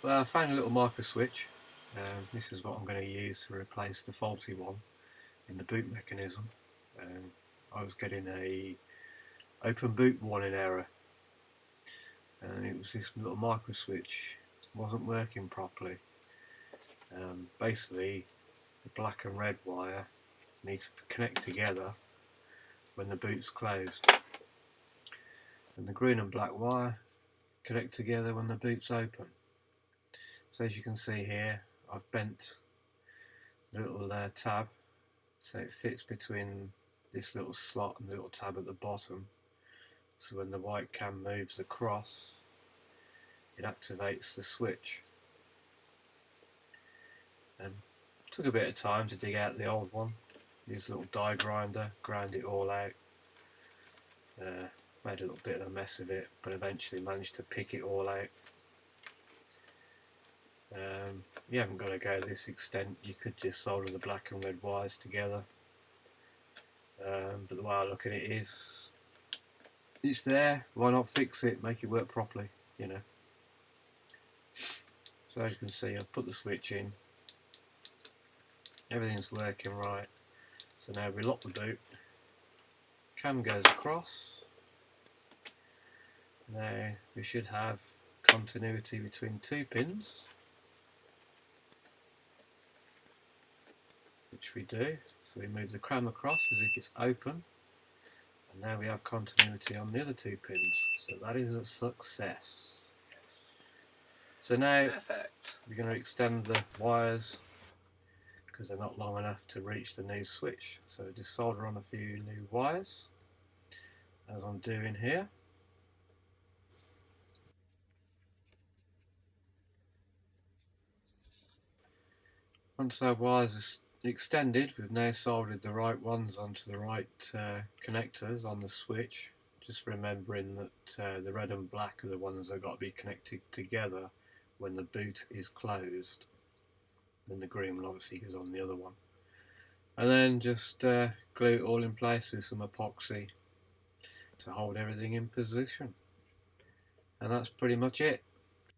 Well, I found a little micro switch. This is what I'm going to use to replace the faulty one in the boot mechanism. I was getting a open boot warning error, and it was this little micro switch wasn't working properly. Basically, the black and red wire needs to connect together when the boot's closed, and the green and black wire connect together when the boot's open. So as you can see here, I've bent the little tab so it fits between this little slot and the little tab at the bottom, so when the white cam moves across it activates the switch. Took a bit of time to dig out the old one, used a little die grinder, ground it all out, made a little bit of a mess of it, but eventually managed to pick it all out. You haven't got to go this extent, you could just solder the black and red wires together, but the way I look at it is, it's there, why not fix it, make it work properly, you know. So as you can see, I've put the switch in, everything's working right. So now we lock the boot, cam goes across, now we should have continuity between two pins, which we do. So we move the cam across as if it's open, and now we have continuity on the other two pins, so that is a success. So now we're going to extend the wires because they're not long enough to reach the new switch, so just solder on a few new wires as I'm doing here. Once our wires are extended, we've now soldered the right ones onto the right connectors on the switch, just remembering that the red and black are the ones that have got to be connected together when the boot is closed. Then the green one obviously goes on the other one. And then just glue it all in place with some epoxy to hold everything in position. And that's pretty much it.